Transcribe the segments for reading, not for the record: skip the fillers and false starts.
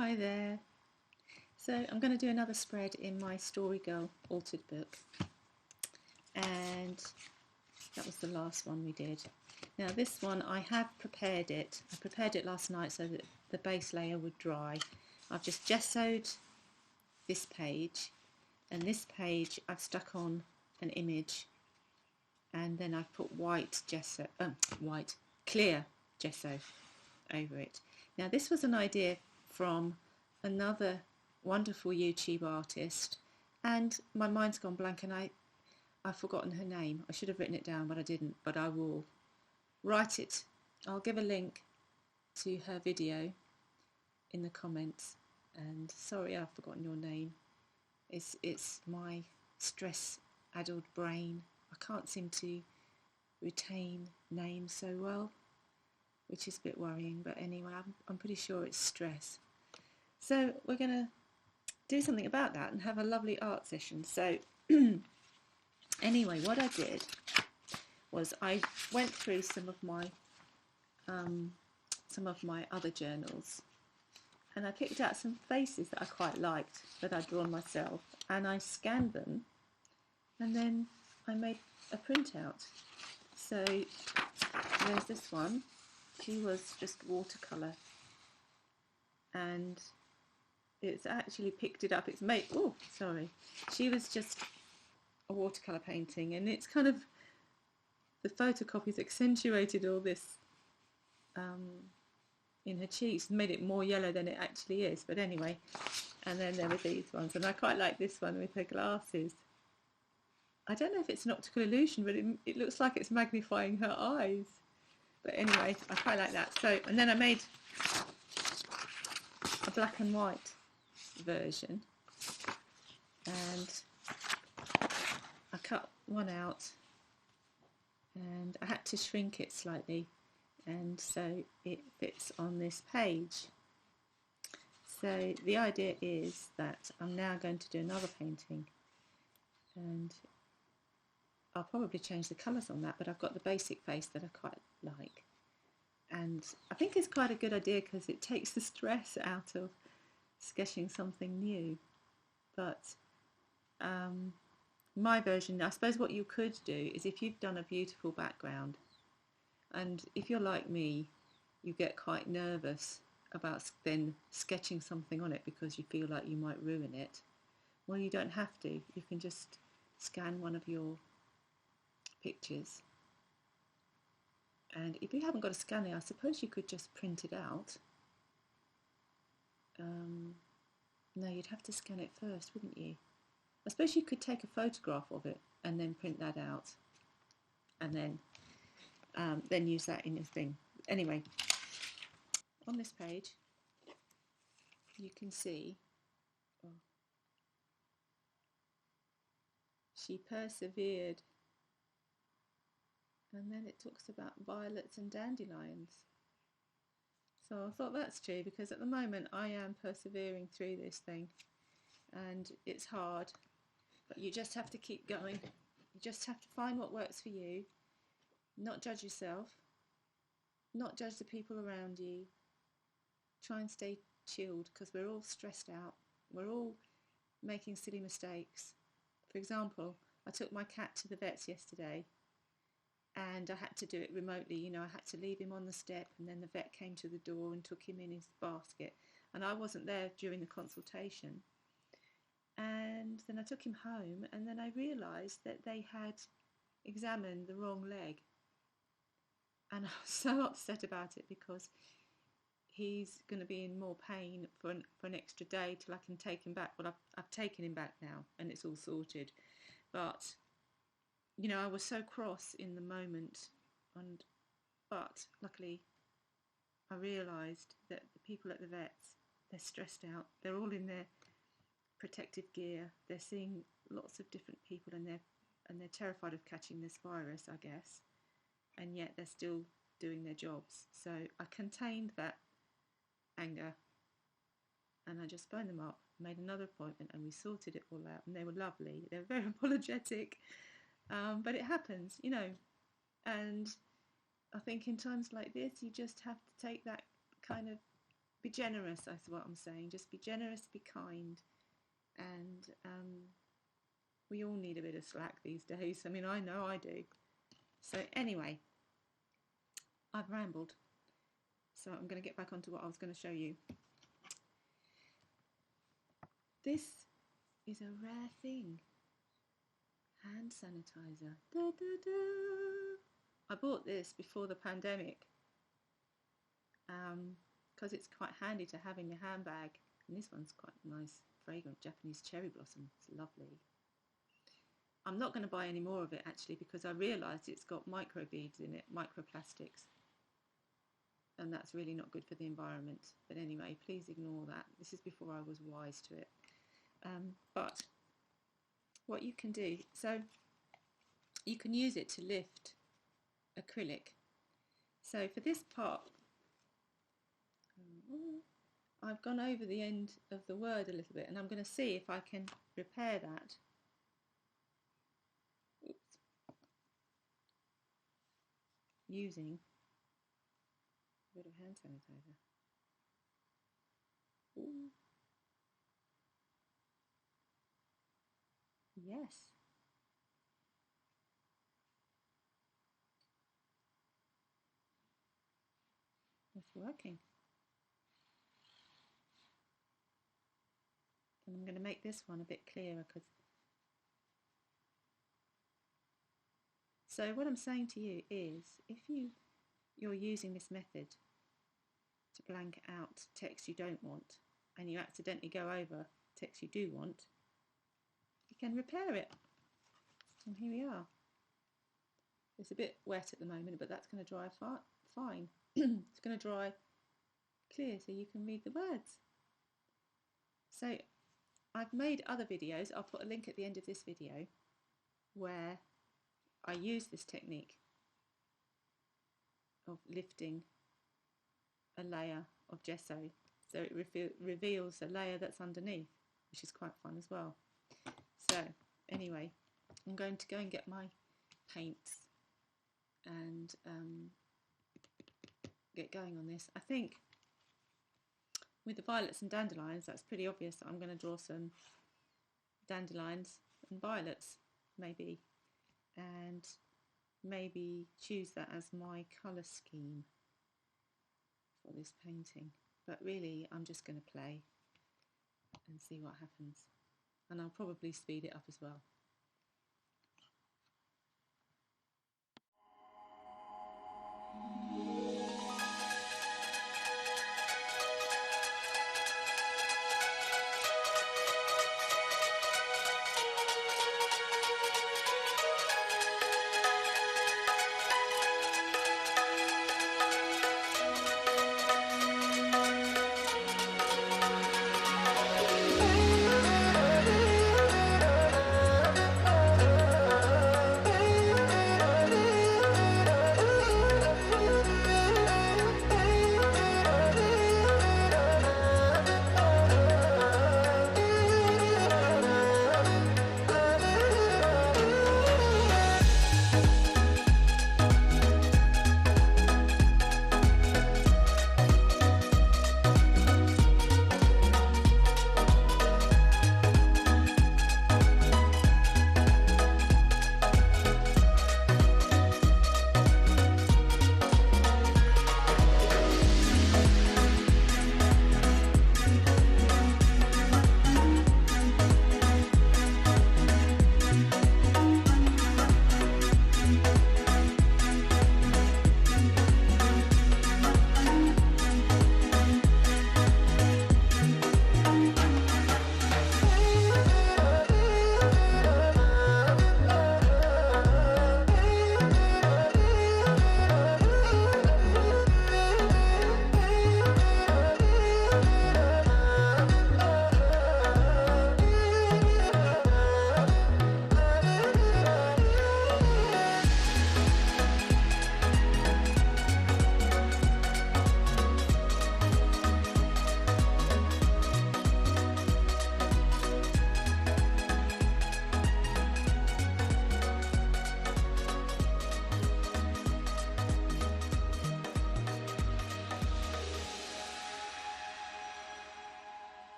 Hi there. So I'm going to do another spread in my Story Girl altered book, and that was the last one we did. Now this one I have prepared it. I prepared it last night so that the base layer would dry. I've just gessoed this page, and this page I've stuck on an image, and then I've put clear gesso over it. Now this was an idea from another wonderful YouTube artist, and my mind's gone blank, and I've forgotten her name. I should have written it down, but I didn't. But I will write it. I'll give a link to her video in the comments. And sorry, I've forgotten your name. It's my stress-addled brain. I can't seem to retain names so well, which is a bit worrying. But anyway, I'm pretty sure it's stress. So we're going to do something about that and have a lovely art session. So anyway, what I did was I went through some of my other journals, and I picked out some faces that I quite liked that I'd drawn myself, and I scanned them, and then I made a printout. So there's this one. She was just watercolour, and it's actually picked it up. It's made. Oh, sorry. She was just a watercolour painting, and it's kind of, the photocopies accentuated all this in her cheeks and made it more yellow than it actually is. But anyway, and then there were these ones, and I quite like this one with her glasses. I don't know if it's an optical illusion, but it looks like it's magnifying her eyes. But anyway, I quite like that. So, and then I made a black and white version, and I cut one out, and I had to shrink it slightly, and so it fits on this page. So the idea is that I'm now going to do another painting, and I'll probably change the colours on that, but I've got the basic face that I quite like, and I think it's quite a good idea because it takes the stress out of sketching something new. But my version, I suppose what you could do is, if you've done a beautiful background, and if you're like me, you get quite nervous about then sketching something on it because you feel like you might ruin it. Well, you don't have to. You can just scan one of your pictures, and if you haven't got a scanner, I suppose you could just print it out. No, you'd have to scan it first, wouldn't you? I suppose you could take a photograph of it and then print that out, and then use that in your thing. Anyway, on this page you can see, oh, she persevered, and then it talks about violets and dandelions. So I thought that's true, because at the moment I am persevering through this thing, and it's hard, but you just have to keep going. You just have to find what works for you, not judge yourself, not judge the people around you. Try and stay chilled, because we're all stressed out. We're all making silly mistakes. For example, I took my cat to the vets yesterday, and I had to do it remotely. You know, I had to leave him on the step, and then the vet came to the door and took him in his basket, and I wasn't there during the consultation. And then I took him home, and then I realised that they had examined the wrong leg, and I was so upset about it, because he's going to be in more pain for an extra day till I can take him back. Well, I've taken him back now, and it's all sorted. But you know, I was so cross in the moment, but luckily I realised that the people at the vets, they're stressed out. They're all in their protective gear. They're seeing lots of different people, and they're terrified of catching this virus, I guess. And yet they're still doing their jobs. So I contained that anger, and I just phoned them up, made another appointment, and we sorted it all out. And they were lovely. They were very apologetic, but it happens, you know. And I think in times like this, you just have to take that kind of be generous, that's what I'm saying. Just be generous, be kind, and we all need a bit of slack these days. I mean, I know I do. So anyway, I've rambled. So I'm going to get back onto what I was going to show you. This is a rare thing. Hand sanitizer. Da, da, da. I bought this before the pandemic because it's quite handy to have in your handbag. And this one's quite nice, fragrant Japanese cherry blossom. It's lovely. I'm not going to buy any more of it actually because I realised it's got microbeads in it, microplastics. And that's really not good for the environment. But anyway, please ignore that. This is before I was wise to it. But what you can do, so you can use it to lift acrylic. So for this part, I've gone over the end of the word a little bit, and I'm going to see if I can repair that. Oops. Using a bit of hand sanitizer. Ooh. Yes. It's working. And I'm going to make this one a bit clearer because. So what I'm saying to you is, if you're using this method to blank out text you don't want, and you accidentally go over text you do want, you can repair it. And here we are. It's a bit wet at the moment, but that's going to dry fine. It's going to dry clear so you can read the words. So I've made other videos. I'll put a link at the end of this video where I use this technique of lifting a layer of gesso so it reveals a layer that's underneath, which is quite fun as well. So anyway, I'm going to go and get my paints and get going on this. I think with the violets and dandelions, that's pretty obvious that I'm going to draw some dandelions and violets, maybe, and maybe choose that as my colour scheme for this painting. But really, I'm just going to play and see what happens. And I'll probably speed it up as well.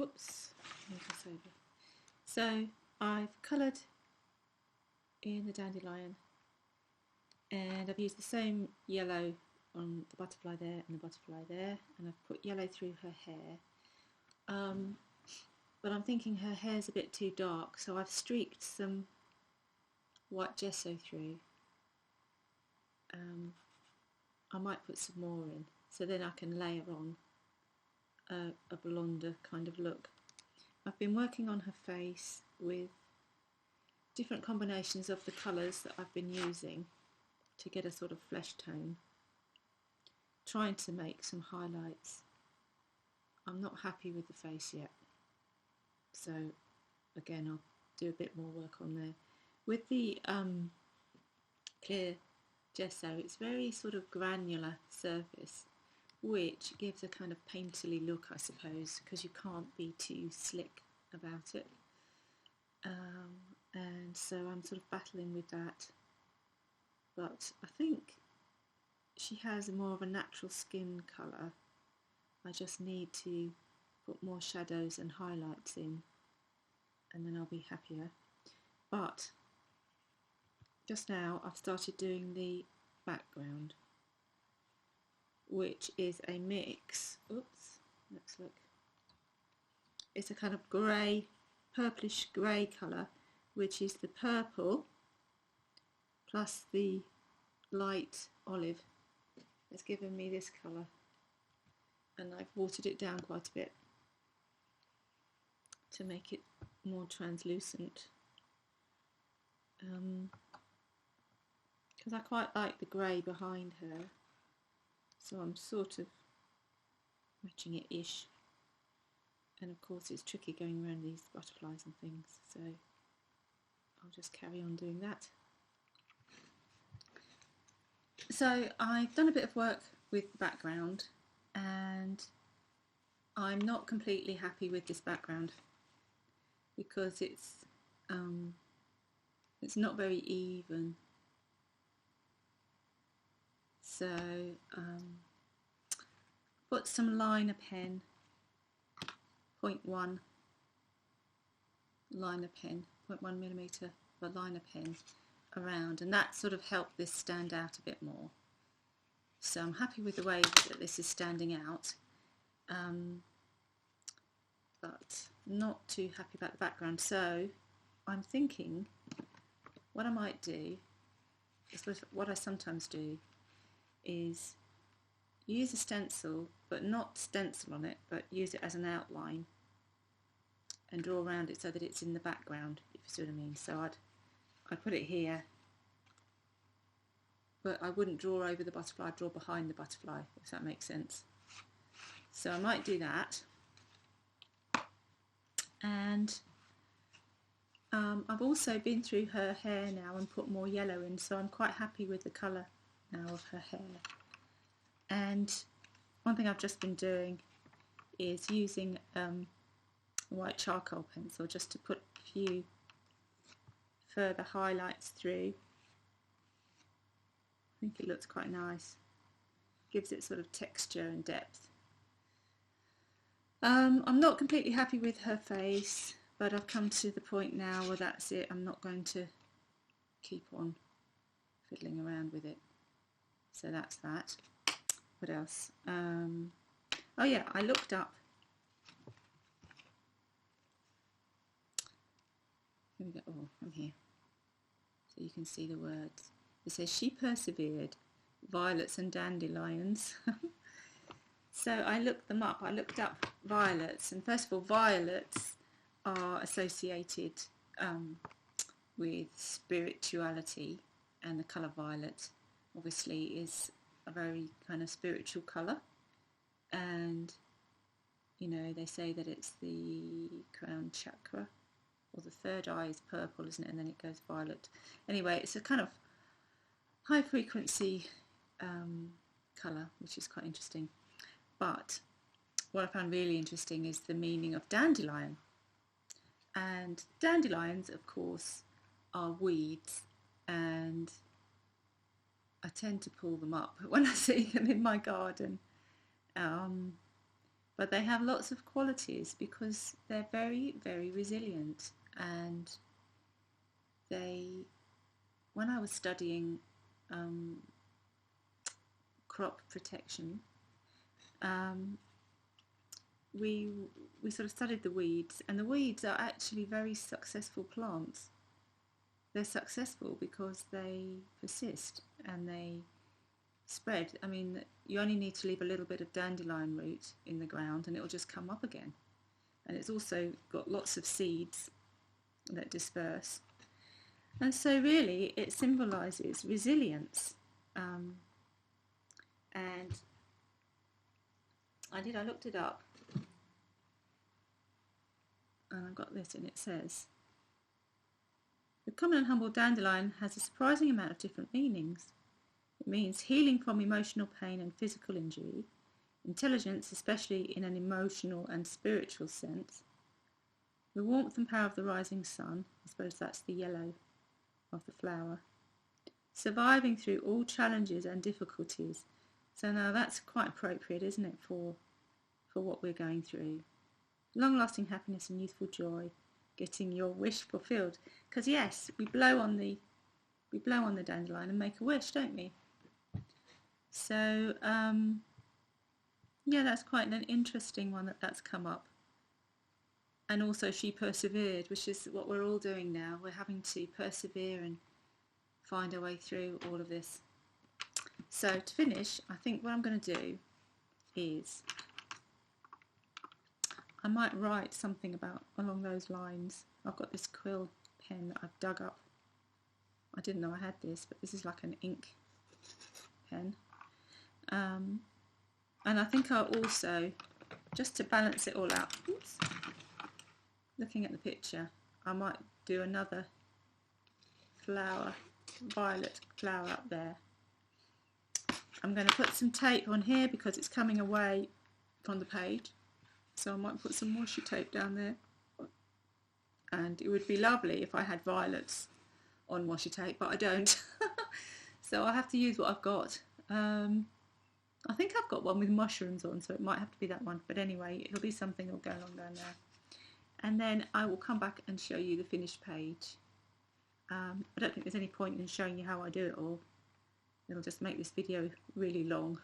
whoops, move this over. So I've coloured in the dandelion, and I've used the same yellow on the butterfly there and the butterfly there, and I've put yellow through her hair. But I'm thinking her hair's a bit too dark, so I've streaked some white gesso through. I might put some more in, so then I can layer on a blonder kind of look. I've been working on her face with different combinations of the colours that I've been using to get a sort of flesh tone, trying to make some highlights. I'm not happy with the face yet, so again I'll do a bit more work on there. With the clear gesso, it's very sort of granular surface, which gives a kind of painterly look, I suppose, because you can't be too slick about it. And so I'm sort of battling with that, but I think she has more of a natural skin colour. I just need to put more shadows and highlights in, and then I'll be happier. But just now I've started doing the background, which is a mix, oops, let's look, it's a kind of grey, purplish grey colour, which is the purple plus the light olive. It's given me this colour, and I've watered it down quite a bit to make it more translucent, because I quite like the grey behind her, so I'm sort of matching it ish. And of course it's tricky going around these butterflies and things, so I'll just carry on doing that. So I've done a bit of work with the background, and I'm not completely happy with this background because it's not very even. So put some liner pen, 0.1 liner pen, 0.1 millimetre of a liner pen around, and that sort of helped this stand out a bit more. So I'm happy with the way that this is standing out, but not too happy about the background. So I'm thinking what I might do is what I sometimes do is use a stencil, but not stencil on it, but use it as an outline and draw around it so that it's in the background, if you see what I mean. So I'd put it here, but I wouldn't draw over the butterfly, I'd draw behind the butterfly, if that makes sense. So I might do that. And I've also been through her hair now and put more yellow in, so I'm quite happy with the colour now of her hair. And one thing I've just been doing is using a white charcoal pencil just to put a few further highlights through. I think it looks quite nice, gives it sort of texture and depth. I'm not completely happy with her face, but I've come to the point now where that's it. I'm not going to keep on fiddling around with it. So that's that. What else? Oh yeah, I looked up. Here we go. Oh, I'm here. So you can see the words. It says, "She persevered, violets and dandelions." So I looked them up. I looked up violets, and first of all, violets are associated with spirituality, and the colour violet obviously is a very kind of spiritual colour, and you know, they say that it's the crown chakra, or the third eye is purple, isn't it, and then it goes violet. Anyway, it's a kind of high frequency colour, which is quite interesting. But what I found really interesting is the meaning of dandelion. And dandelions, of course, are weeds, and I tend to pull them up when I see them in my garden. but they have lots of qualities because they're very, very resilient. And when I was studying crop protection, we sort of studied the weeds, and the weeds are actually very successful plants. They're successful because they persist and they spread. I mean, you only need to leave a little bit of dandelion root in the ground and it will just come up again. And it's also got lots of seeds that disperse. And so really it symbolises resilience. And I looked it up, and I've got this, and it says, the common and humble dandelion has a surprising amount of different meanings. It means healing from emotional pain and physical injury, intelligence, especially in an emotional and spiritual sense, the warmth and power of the rising sun, I suppose that's the yellow of the flower, surviving through all challenges and difficulties. So now that's quite appropriate, isn't it, for what we're going through. Long-lasting happiness and youthful joy, getting your wish fulfilled. Because yes, we blow on the dandelion and make a wish, don't we? So yeah, that's quite an interesting one that's come up. And also she persevered, which is what we're all doing now. We're having to persevere and find our way through all of this. So to finish, I think what I'm going to do is I might write something along those lines. I've got this quill pen that I've dug up. I didn't know I had this, but this is like an ink pen. And I think I'll also, just to balance it all out, oops, looking at the picture, I might do another flower, violet flower up there. I'm going to put some tape on here because it's coming away from the page. So I might put some washi tape down there. And it would be lovely if I had violets on washi tape, but I don't. So I have to use what I've got. I think I've got one with mushrooms on, so it might have to be that one. But anyway, it'll be something that'll go along down there. And then I will come back and show you the finished page. I don't think there's any point in showing you how I do it all. It'll just make this video really long.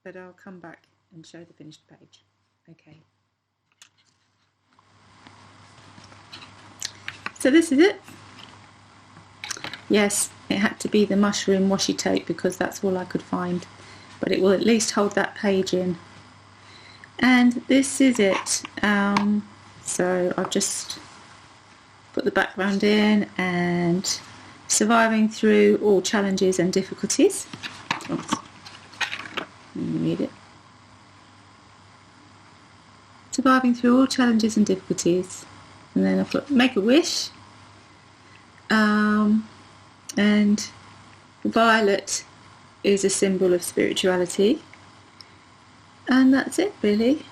But I'll come back and show the finished page. Okay. So this is it. Yes, it had to be the mushroom washi tape because that's all I could find. But it will at least hold that page in. And this is it. So I've just put the background in and surviving through all challenges and difficulties. Oops. Let me read it. Surviving through all challenges and difficulties. And then I put make a wish. And violet is a symbol of spirituality. And that's it really.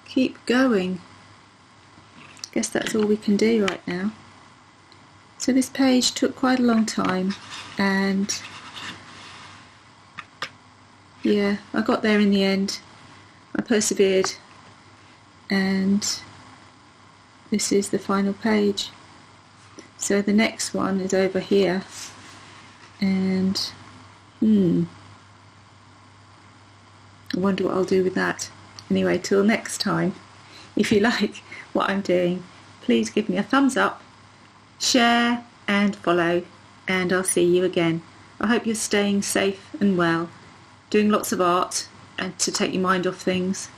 Keep going. I guess that's all we can do right now. So this page took quite a long time, and yeah, I got there in the end. I persevered, and this is the final page. So the next one is over here, and I wonder what I'll do with that. Anyway, till next time, if you like what I'm doing, please give me a thumbs up, share and follow, and I'll see you again. I hope you're staying safe and well, doing lots of art and to take your mind off things.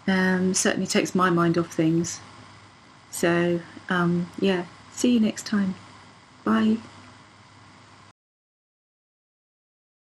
Certainly takes my mind off things. So yeah, see you next time. Bye.